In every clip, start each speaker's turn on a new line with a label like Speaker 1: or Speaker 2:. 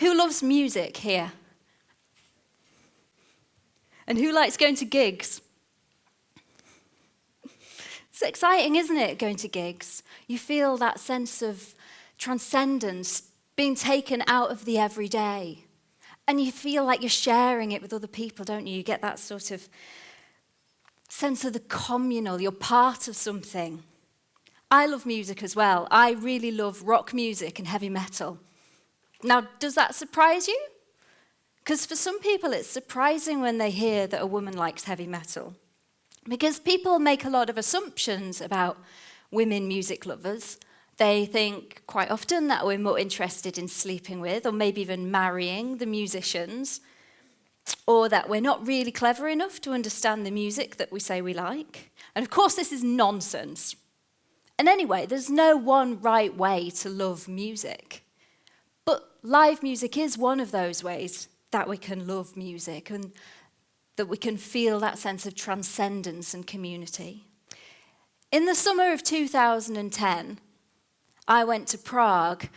Speaker 1: Who loves music here? And who likes going to gigs? It's exciting, isn't it, going to gigs? You feel that sense of transcendence, being taken out of the everyday. And you feel like you're sharing it with other people, don't you? You get that sort of sense of the communal, you're part of something. I love music as well. I really love rock music and heavy metal. Now, does that surprise you? Because for some people, it's surprising when they hear that a woman likes heavy metal. Because people make a lot of assumptions about women music lovers. They think quite often that we're more interested in sleeping with, or maybe even marrying the musicians, or that we're not really clever enough to understand the music that we say we like. And of course, this is nonsense. And anyway, there's no one right way to love music. But live music is one of those ways that we can love music and that we can feel that sense of transcendence and community. In the summer of 2010, I went to Prague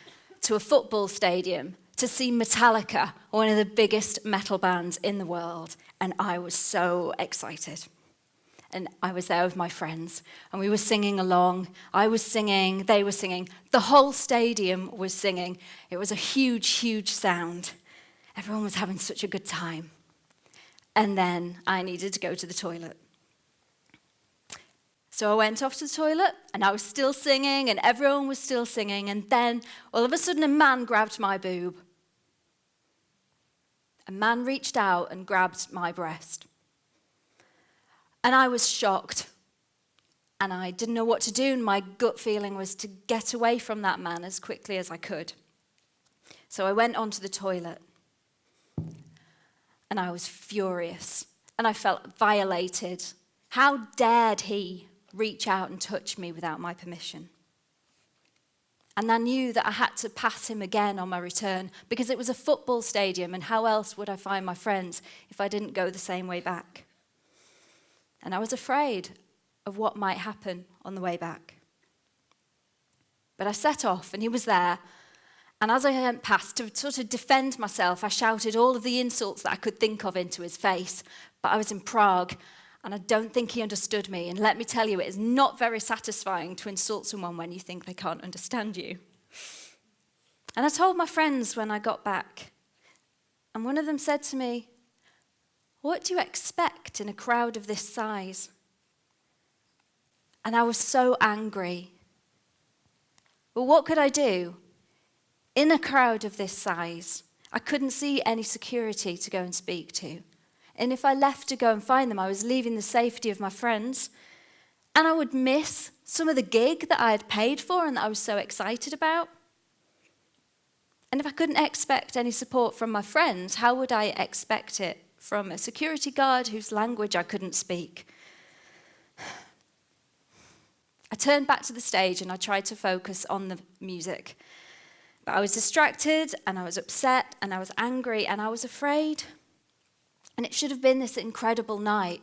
Speaker 1: to a football stadium to see Metallica, one of the biggest metal bands in the world, and I was so excited. And I was there with my friends, and we were singing along. I was singing, they were singing. The whole stadium was singing. It was a huge, huge sound. Everyone was having such a good time. And then I needed to go to the toilet. So I went off to the toilet, and I was still singing, and everyone was still singing, and then all of a sudden a man grabbed my boob. A man reached out and grabbed my breast. And I was shocked, and I didn't know what to do, and my gut feeling was to get away from that man as quickly as I could. So I went onto the toilet, and I was furious, and I felt violated. How dared he reach out and touch me without my permission? And I knew that I had to pass him again on my return, because it was a football stadium, and how else would I find my friends if I didn't go the same way back? And I was afraid of what might happen on the way back. But I set off, and he was there. And as I went past, to sort of defend myself, I shouted all of the insults that I could think of into his face. But I was in Prague, and I don't think he understood me. And let me tell you, it is not very satisfying to insult someone when you think they can't understand you. And I told my friends when I got back, and one of them said to me, "What do you expect in a crowd of this size?" And I was so angry. But what could I do? In a crowd of this size, I couldn't see any security to go and speak to. And if I left to go and find them, I was leaving the safety of my friends. And I would miss some of the gig that I had paid for and that I was so excited about. And if I couldn't expect any support from my friends, how would I expect it from a security guard whose language I couldn't speak? I turned back to the stage and I tried to focus on the music. But I was distracted, and I was upset, and I was angry, and I was afraid. And it should have been this incredible night.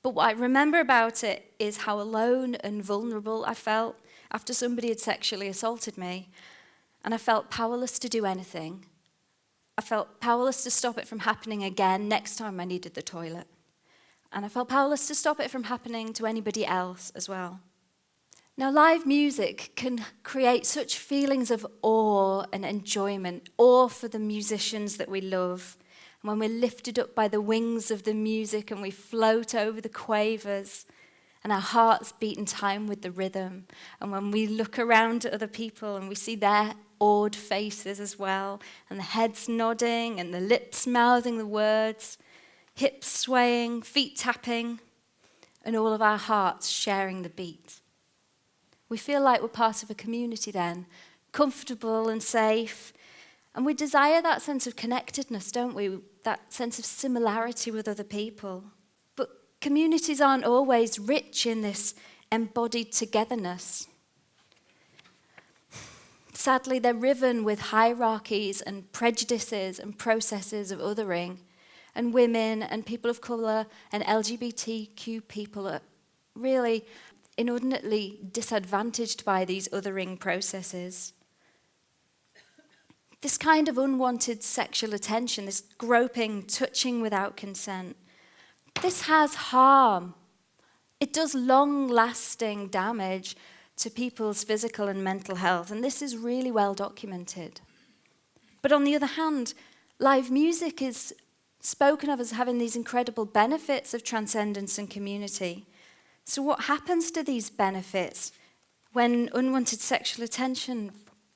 Speaker 1: But what I remember about it is how alone and vulnerable I felt after somebody had sexually assaulted me. And I felt powerless to do anything. I felt powerless to stop it from happening again next time I needed the toilet. And I felt powerless to stop it from happening to anybody else as well. Now, live music can create such feelings of awe and enjoyment, awe for the musicians that we love. And when we're lifted up by the wings of the music and we float over the quavers and our hearts beat in time with the rhythm, and when we look around at other people and we see their awed faces as well, and the heads nodding and the lips mouthing the words, hips swaying, feet tapping, and all of our hearts sharing the beat. We feel like we're part of a community then, comfortable and safe. And we desire that sense of connectedness, don't we? That sense of similarity with other people. But communities aren't always rich in this embodied togetherness. Sadly, they're riven with hierarchies and prejudices and processes of othering. And women and people of colour and LGBTQ people are really inordinately disadvantaged by these othering processes. This kind of unwanted sexual attention, this groping, touching without consent, this has harm. It does long-lasting damage to people's physical and mental health, and this is really well documented. But on the other hand, live music is spoken of as having these incredible benefits of transcendence and community. So what happens to these benefits when unwanted sexual attention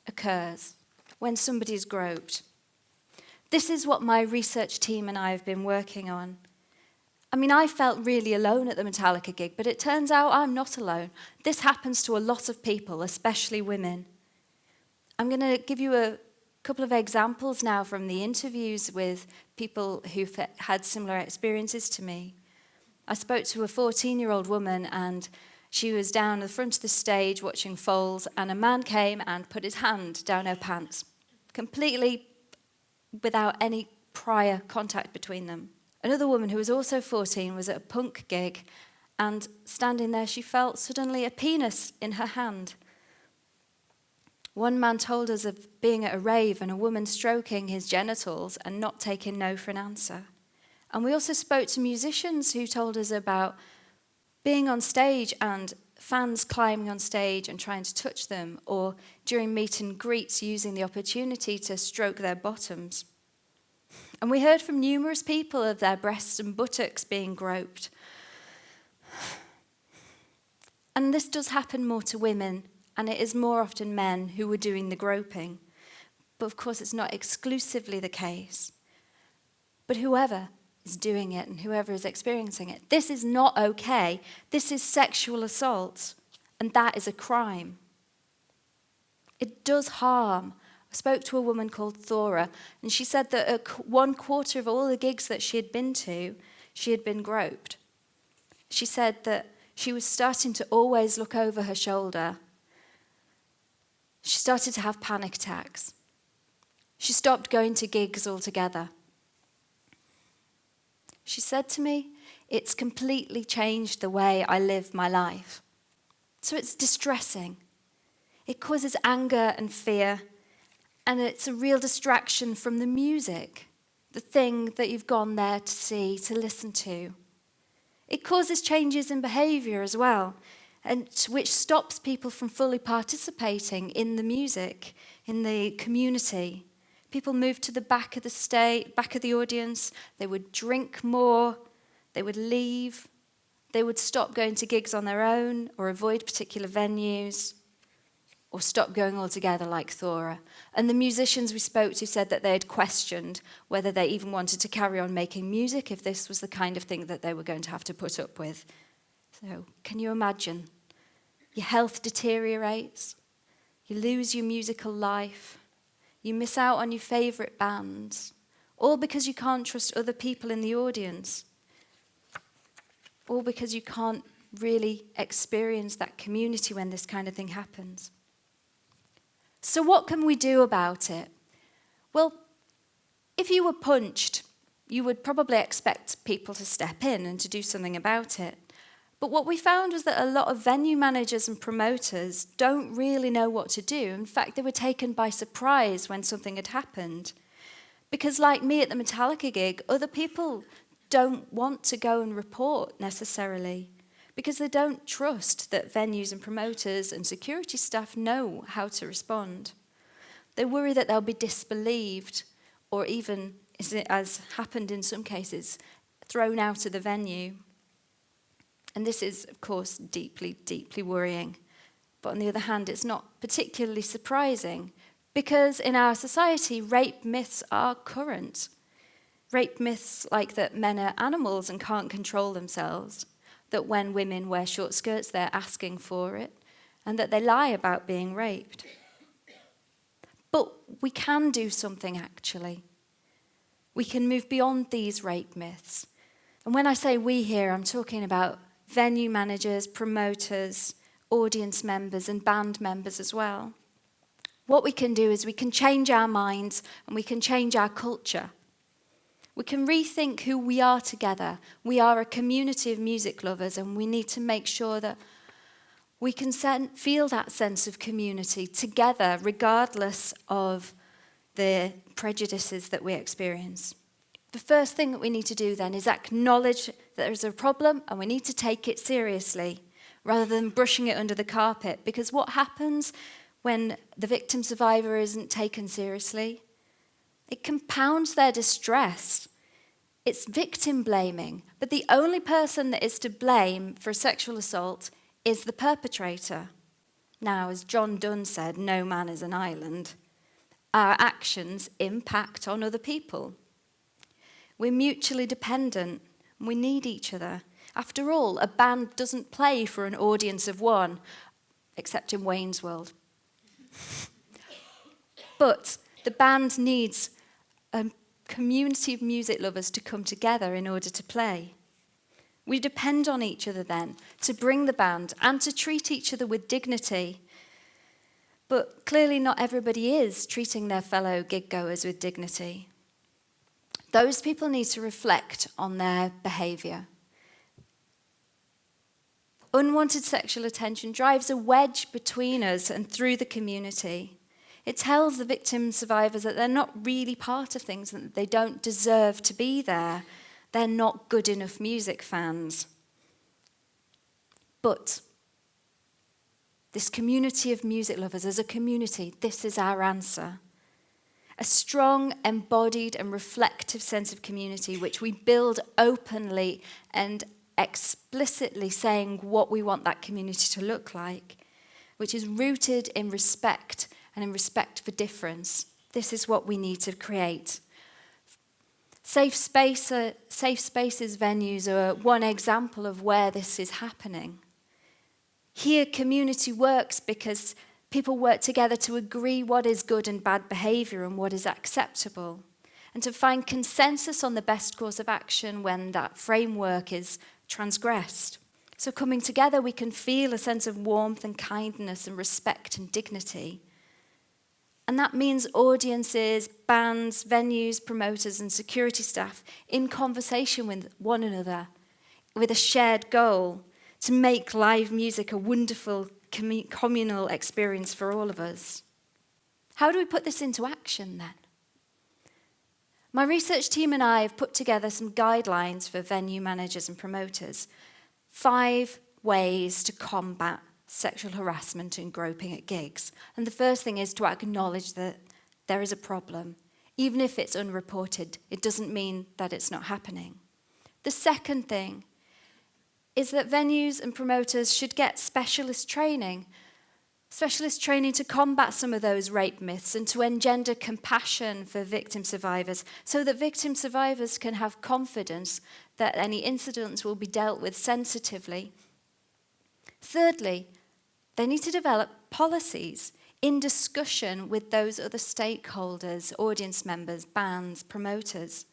Speaker 1: occurs, when somebody is groped? This is what my research team and I have been working on. I mean, I felt really alone at the Metallica gig, but it turns out I'm not alone. This happens to a lot of people, especially women. I'm going to give you a couple of examples now from the interviews with people who've had similar experiences to me. I spoke to a 14-year-old woman, and she was down at the front of the stage watching Foals, and a man came and put his hand down her pants, completely without any prior contact between them. Another woman who was also 14 was at a punk gig, and standing there she felt suddenly a penis in her hand. One man told us of being at a rave and a woman stroking his genitals and not taking no for an answer. And we also spoke to musicians who told us about being on stage and fans climbing on stage and trying to touch them, or during meet and greets using the opportunity to stroke their bottoms. And we heard from numerous people of their breasts and buttocks being groped. And this does happen more to women, and it is more often men who were doing the groping. But of course, it's not exclusively the case. But whoever is doing it and whoever is experiencing it, this is not okay. This is sexual assault, and that is a crime. It does harm. I spoke to a woman called Thora, and she said that at 1/4 of all the gigs that she had been to, she had been groped. She said that she was starting to always look over her shoulder. She started to have panic attacks. She stopped going to gigs altogether. She said to me, "It's completely changed the way I live my life." So it's distressing. It causes anger and fear. And it's a real distraction from the music, the thing that you've gone there to see, to listen to. It causes changes in behaviour as well, and which stops people from fully participating in the music, in the community. People move to the back of the stage, back of the audience. They would drink more. They would leave. They would stop going to gigs on their own or avoid particular venues, or stop going altogether like Thora. And the musicians we spoke to said that they had questioned whether they even wanted to carry on making music if this was the kind of thing that they were going to have to put up with. So can you imagine? Your health deteriorates. You lose your musical life. You miss out on your favourite bands, all because you can't trust other people in the audience, all because you can't really experience that community when this kind of thing happens. So what can we do about it? Well, if you were punched, you would probably expect people to step in and to do something about it. But what we found was that a lot of venue managers and promoters don't really know what to do. In fact, they were taken by surprise when something had happened. Because like me at the Metallica gig, other people don't want to go and report necessarily, because they don't trust that venues and promoters and security staff know how to respond. They worry that they'll be disbelieved, or even, as happened in some cases, thrown out of the venue. And this is, of course, deeply, deeply worrying. But on the other hand, it's not particularly surprising, because in our society, rape myths are current. Rape myths like that men are animals and can't control themselves, that when women wear short skirts, they're asking for it, and that they lie about being raped. But we can do something, actually. We can move beyond these rape myths. And when I say we here, I'm talking about venue managers, promoters, audience members, and band members as well. What we can do is we can change our minds and we can change our culture. We can rethink who we are together. We are a community of music lovers, and we need to make sure that we can feel that sense of community together, regardless of the prejudices that we experience. The first thing that we need to do then is acknowledge that there is a problem and we need to take it seriously rather than brushing it under the carpet. Because what happens when the victim survivor isn't taken seriously? It compounds their distress. It's victim blaming, but the only person that is to blame for a sexual assault is the perpetrator. Now, as John Donne said, no man is an island. Our actions impact on other people. We're mutually dependent, and we need each other. After all, a band doesn't play for an audience of one, except in Wayne's World. But the band needs a community of music lovers to come together in order to play. We depend on each other then to bring the band and to treat each other with dignity. But clearly not everybody is treating their fellow gig goers with dignity. Those people need to reflect on their behaviour. Unwanted sexual attention drives a wedge between us and through the community. It tells the victim survivors that they're not really part of things and that they don't deserve to be there. They're not good enough music fans. But this community of music lovers, as a community, this is our answer. A strong, embodied and reflective sense of community which we build openly and explicitly saying what we want that community to look like, which is rooted in respect and in respect for difference. This is what we need to create. Safe spaces venues are one example of where this is happening. Here, community works because people work together to agree what is good and bad behaviour and what is acceptable, and to find consensus on the best course of action when that framework is transgressed. So coming together, we can feel a sense of warmth and kindness and respect and dignity. And that means audiences, bands, venues, promoters and security staff in conversation with one another with a shared goal to make live music a wonderful communal experience for all of us. How do we put this into action then? My research team and I have put together some guidelines for venue managers and promoters. 5 ways to combat sexual harassment and groping at gigs. And the first thing is to acknowledge that there is a problem. Even if it's unreported, it doesn't mean that it's not happening. The second thing is that venues and promoters should get specialist training to combat some of those rape myths and to engender compassion for victim survivors so that victim survivors can have confidence that any incidents will be dealt with sensitively. Thirdly, they need to develop policies in discussion with those other stakeholders, audience members, bands, promoters,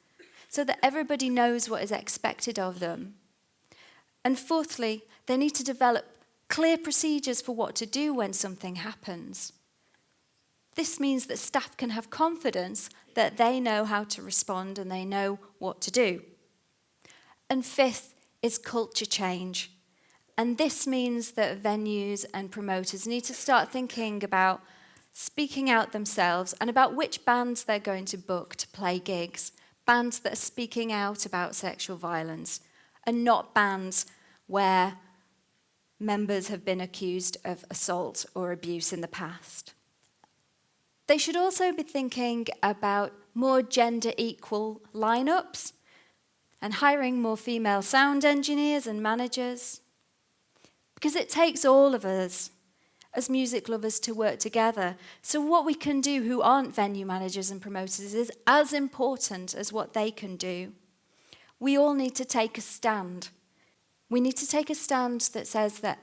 Speaker 1: so that everybody knows what is expected of them. And fourthly, they need to develop clear procedures for what to do when something happens. This means that staff can have confidence that they know how to respond and they know what to do. And fifth is culture change. And this means that venues and promoters need to start thinking about speaking out themselves and about which bands they're going to book to play gigs. Bands that are speaking out about sexual violence and not bands where members have been accused of assault or abuse in the past. They should also be thinking about more gender equal lineups and hiring more female sound engineers and managers. Because it takes all of us as music lovers to work together. So what we can do who aren't venue managers and promoters is as important as what they can do. We all need to take a stand. We need to take a stand that says that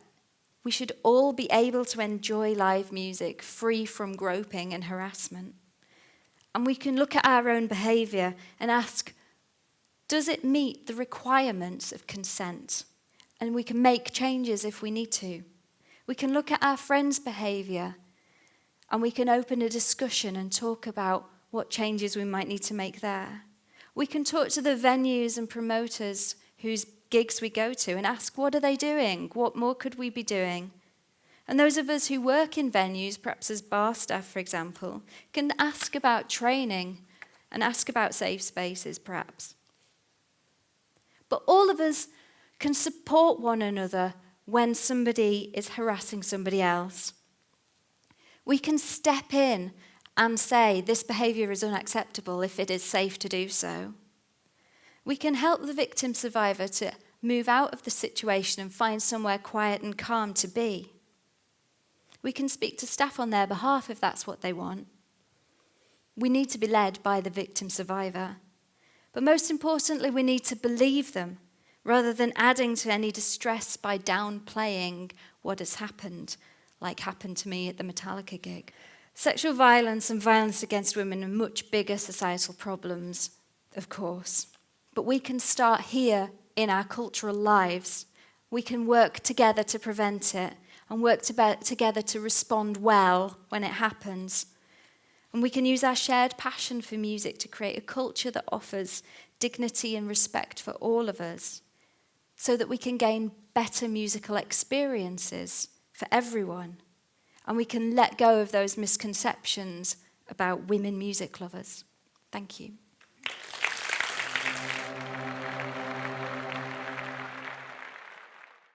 Speaker 1: we should all be able to enjoy live music free from groping and harassment. And we can look at our own behaviour and ask, does it meet the requirements of consent? And we can make changes if we need to. We can look at our friends' behaviour and we can open a discussion and talk about what changes we might need to make there. We can talk to the venues and promoters whose gigs we go to and ask, what are they doing? What more could we be doing? And those of us who work in venues, perhaps as bar staff, for example, can ask about training and ask about safe spaces, perhaps. But all of us can support one another when somebody is harassing somebody else. We can step in and say this behaviour is unacceptable if it is safe to do so. We can help the victim survivor to move out of the situation and find somewhere quiet and calm to be. We can speak to staff on their behalf if that's what they want. We need to be led by the victim survivor. But most importantly, we need to believe them rather than adding to any distress by downplaying what has happened, like happened to me at the Metallica gig. Sexual violence and violence against women are much bigger societal problems, of course. But we can start here in our cultural lives. We can work together to prevent it and work together to respond well when it happens. And we can use our shared passion for music to create a culture that offers dignity and respect for all of us, so that we can gain better musical experiences for everyone. And we can let go of those misconceptions about women music lovers. Thank you.